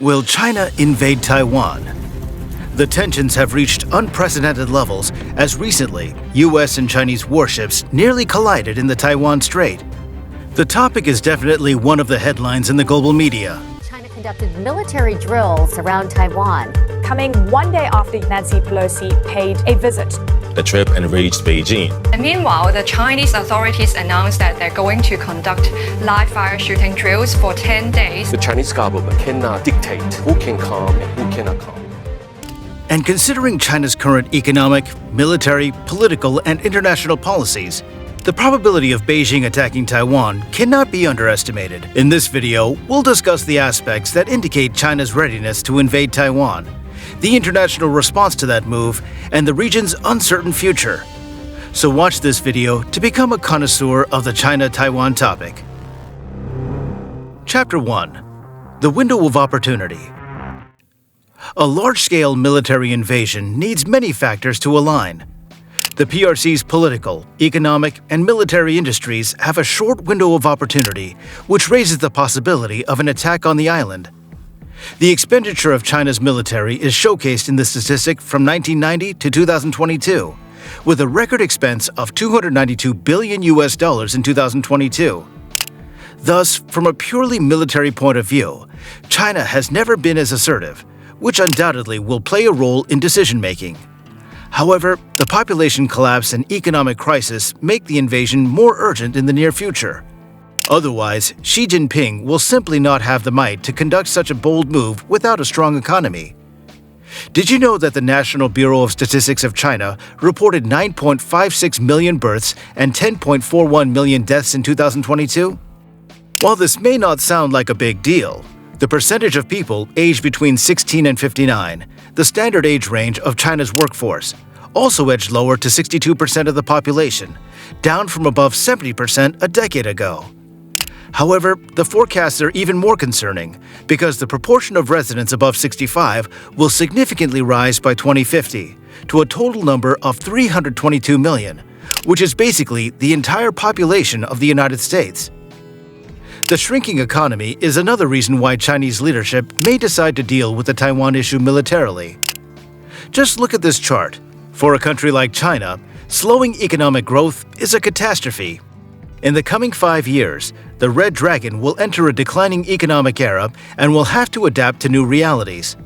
Will China invade Taiwan? The tensions have reached unprecedented levels as recently US and Chinese warships nearly collided in the Taiwan Strait. The topic is definitely one of the headlines in the global media. China conducted military drills around Taiwan. Coming one day after Nancy Pelosi paid a visit. The trip and reached Beijing. And meanwhile, the Chinese authorities announced that they're going to conduct live-fire shooting drills for 10 days. The Chinese government cannot dictate who can come and who cannot come. And considering China's current economic, military, political, and international policies, the probability of Beijing attacking Taiwan cannot be underestimated. In this video, we'll discuss the aspects that indicate China's readiness to invade Taiwan, the international response to that move, and the region's uncertain future. So watch this video to become a connoisseur of the China-Taiwan topic. Chapter 1. The Window of Opportunity. A large-scale military invasion needs many factors to align. The PRC's political, economic, and military industries have a short window of opportunity, which raises the possibility of an attack on the island. The expenditure of China's military is showcased in the statistic from 1990 to 2022, with a record expense of $292 billion in 2022. Thus, from a purely military point of view, China has never been as assertive, which undoubtedly will play a role in decision-making. However, the population collapse and economic crisis make the invasion more urgent in the near future. Otherwise, Xi Jinping will simply not have the might to conduct such a bold move without a strong economy. Did you know that the National Bureau of Statistics of China reported 9.56 million births and 10.41 million deaths in 2022? While this may not sound like a big deal, the percentage of people aged between 16 and 59, the standard age range of China's workforce, also edged lower to 62% of the population, down from above 70% a decade ago. However, the forecasts are even more concerning because the proportion of residents above 65 will significantly rise by 2050 to a total number of 322 million, which is basically the entire population of the United States. The shrinking economy is another reason why Chinese leadership may decide to deal with the Taiwan issue militarily. Just look at this chart. For a country like China, slowing economic growth is a catastrophe. In the coming 5 years, the Red Dragon will enter a declining economic era and will have to adapt to new realities.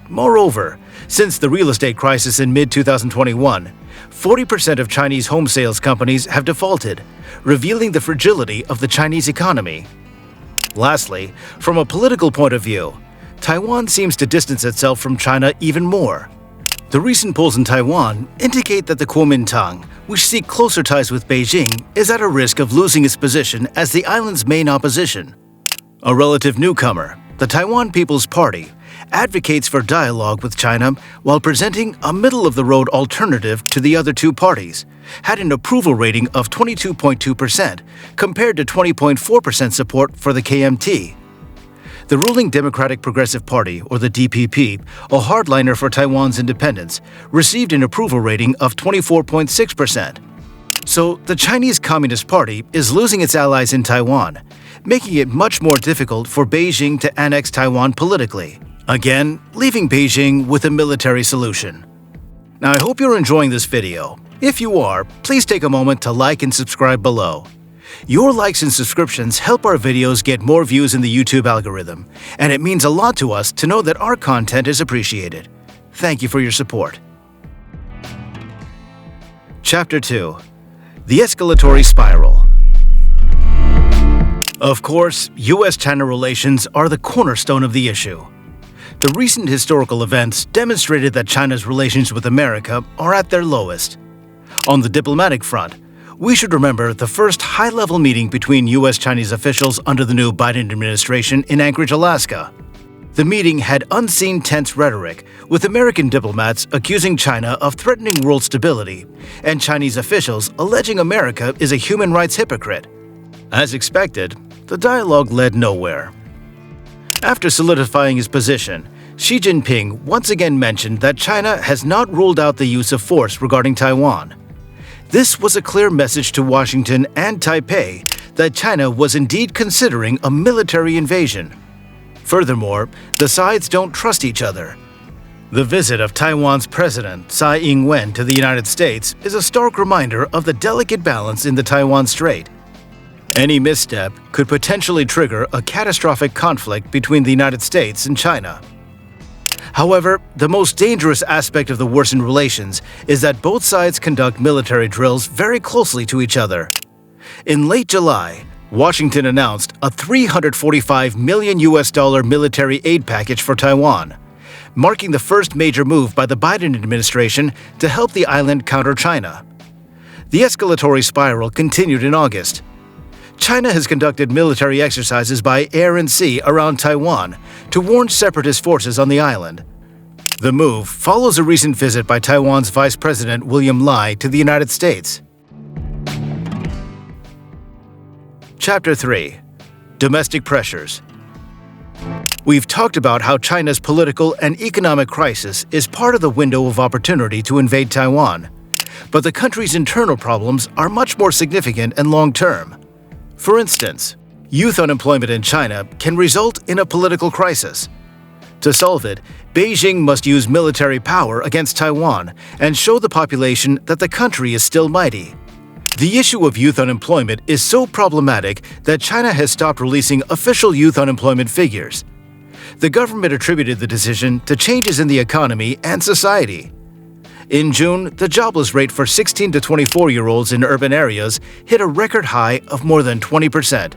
Moreover, since the real estate crisis in mid-2021, 40% of Chinese home sales companies have defaulted, revealing the fragility of the Chinese economy. Lastly, from a political point of view, Taiwan seems to distance itself from China even more. The recent polls in Taiwan indicate that the Kuomintang, which seek closer ties with Beijing, is at a risk of losing its position as the island's main opposition. A relative newcomer, the Taiwan People's Party, advocates for dialogue with China while presenting a middle-of-the-road alternative to the other two parties, had an approval rating of 22.2% compared to 20.4% support for the KMT. The ruling Democratic Progressive Party, or the DPP, a hardliner for Taiwan's independence, received an approval rating of 24.6%. So, the Chinese Communist Party is losing its allies in Taiwan, making it much more difficult for Beijing to annex Taiwan politically, again, leaving Beijing with a military solution. Now, I hope you're enjoying this video. If you are, please take a moment to like and subscribe below. Your likes and subscriptions help our videos get more views in the YouTube algorithm, and it means a lot to us to know that our content is appreciated. Thank you for your support. Chapter 2. The Escalatory Spiral. Of course, US-China relations are the cornerstone of the issue. The recent historical events demonstrated that China's relations with America are at their lowest. On the diplomatic front, we should remember the first high-level meeting between US-Chinese officials under the new Biden administration in Anchorage, Alaska. The meeting had unseen tense rhetoric, with American diplomats accusing China of threatening world stability, and Chinese officials alleging America is a human rights hypocrite. As expected, the dialogue led nowhere. After solidifying his position, Xi Jinping once again mentioned that China has not ruled out the use of force regarding Taiwan. This was a clear message to Washington and Taipei that China was indeed considering a military invasion. Furthermore, the sides don't trust each other. The visit of Taiwan's president, Tsai Ing-wen, to the United States is a stark reminder of the delicate balance in the Taiwan Strait. Any misstep could potentially trigger a catastrophic conflict between the United States and China. However, the most dangerous aspect of the worsened relations is that both sides conduct military drills very closely to each other. In late July, Washington announced a $345 million military aid package for Taiwan, marking the first major move by the Biden administration to help the island counter China. The escalatory spiral continued in August. China has conducted military exercises by air and sea around Taiwan to warn separatist forces on the island. The move follows a recent visit by Taiwan's Vice President William Lai to the United States. Chapter 3. Domestic Pressures. We've talked about how China's political and economic crisis is part of the window of opportunity to invade Taiwan, but the country's internal problems are much more significant and long-term. For instance, youth unemployment in China can result in a political crisis. To solve it, Beijing must use military power against Taiwan and show the population that the country is still mighty. The issue of youth unemployment is so problematic that China has stopped releasing official youth unemployment figures. The government attributed the decision to changes in the economy and society. In June, the jobless rate for 16 to 24-year-olds in urban areas hit a record high of more than 20%.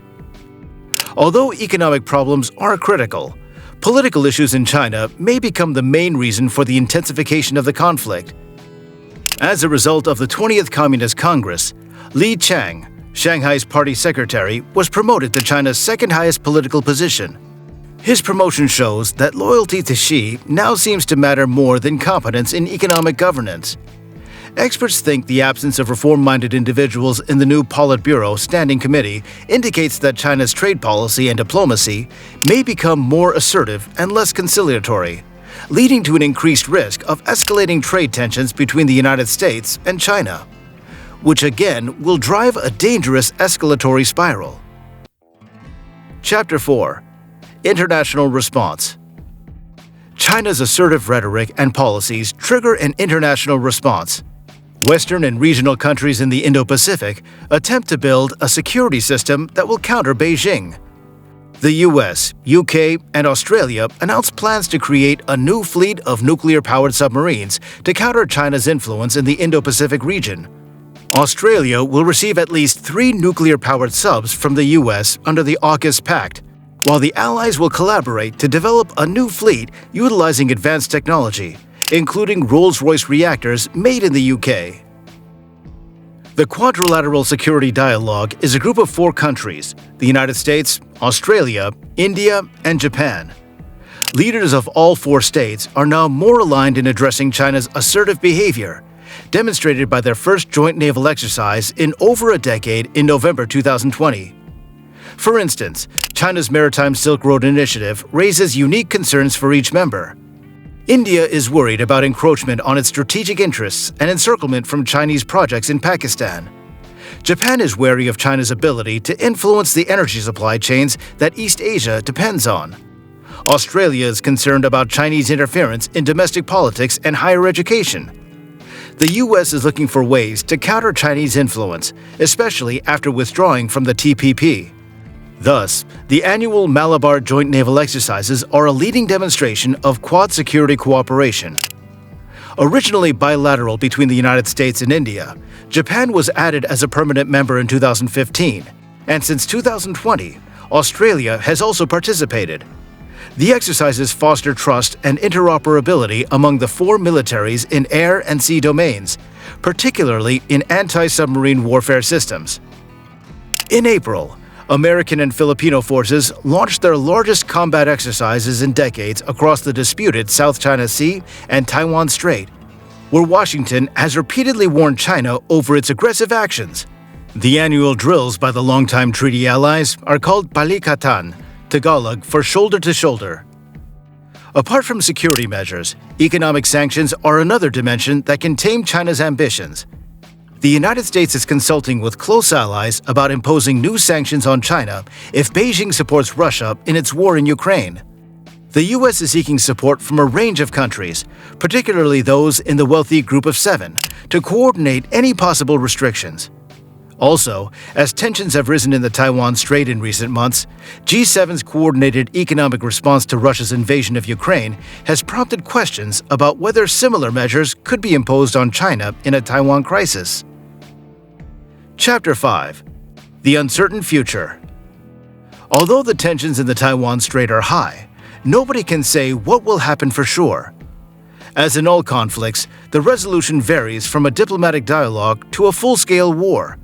Although economic problems are critical, political issues in China may become the main reason for the intensification of the conflict. As a result of the 20th Communist Congress, Li Chang, Shanghai's party secretary, was promoted to China's second-highest political position. His promotion shows that loyalty to Xi now seems to matter more than competence in economic governance. Experts think the absence of reform-minded individuals in the new Politburo Standing Committee indicates that China's trade policy and diplomacy may become more assertive and less conciliatory, leading to an increased risk of escalating trade tensions between the United States and China, which again will drive a dangerous escalatory spiral. Chapter 4. International Response. China's assertive rhetoric and policies trigger an international response. Western and regional countries in the Indo-Pacific attempt to build a security system that will counter Beijing. The US, UK, and Australia announced plans to create a new fleet of nuclear-powered submarines to counter China's influence in the Indo-Pacific region. Australia will receive at least 3 nuclear-powered subs from the US under the AUKUS Pact, while the Allies will collaborate to develop a new fleet utilizing advanced technology, including Rolls-Royce reactors made in the UK. The Quadrilateral Security Dialogue is a group of 4 countries: the United States, Australia, India, and Japan. Leaders of all 4 states are now more aligned in addressing China's assertive behavior, demonstrated by their first joint naval exercise in over a decade in November 2020. For instance, China's Maritime Silk Road Initiative raises unique concerns for each member. India is worried about encroachment on its strategic interests and encirclement from Chinese projects in Pakistan. Japan is wary of China's ability to influence the energy supply chains that East Asia depends on. Australia is concerned about Chinese interference in domestic politics and higher education. The US is looking for ways to counter Chinese influence, especially after withdrawing from the TPP. Thus, the annual Malabar Joint Naval Exercises are a leading demonstration of Quad security cooperation. Originally bilateral between the United States and India, Japan was added as a permanent member in 2015, and since 2020, Australia has also participated. The exercises foster trust and interoperability among the 4 militaries in air and sea domains, particularly in anti-submarine warfare systems. In April, American and Filipino forces launched their largest combat exercises in decades across the disputed South China Sea and Taiwan Strait, where Washington has repeatedly warned China over its aggressive actions. The annual drills by the longtime treaty allies are called Balikatan, Tagalog for shoulder to shoulder. Apart from security measures, economic sanctions are another dimension that can tame China's ambitions. The United States is consulting with close allies about imposing new sanctions on China if Beijing supports Russia in its war in Ukraine. The U.S. is seeking support from a range of countries, particularly those in the wealthy Group of Seven, to coordinate any possible restrictions. Also, as tensions have risen in the Taiwan Strait in recent months, G7's coordinated economic response to Russia's invasion of Ukraine has prompted questions about whether similar measures could be imposed on China in a Taiwan crisis. Chapter 5. The Uncertain Future. Although the tensions in the Taiwan Strait are high, nobody can say what will happen for sure. As in all conflicts, the resolution varies from a diplomatic dialogue to a full-scale war.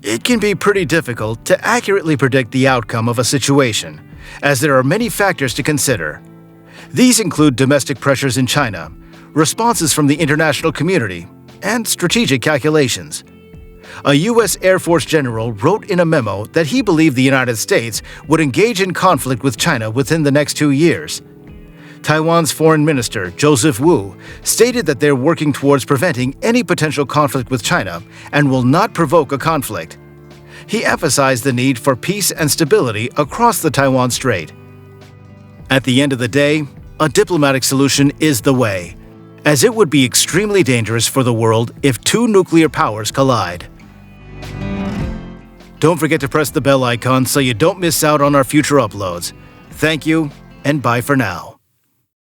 It can be pretty difficult to accurately predict the outcome of a situation, as there are many factors to consider. These include domestic pressures in China, responses from the international community, and strategic calculations. A U.S. Air Force general wrote in a memo that he believed the United States would engage in conflict with China within the next 2 years. Taiwan's Foreign Minister, Joseph Wu, stated that they're working towards preventing any potential conflict with China and will not provoke a conflict. He emphasized the need for peace and stability across the Taiwan Strait. At the end of the day, a diplomatic solution is the way, as it would be extremely dangerous for the world if two nuclear powers collide. Don't forget to press the bell icon so you don't miss out on our future uploads. Thank you, and bye for now.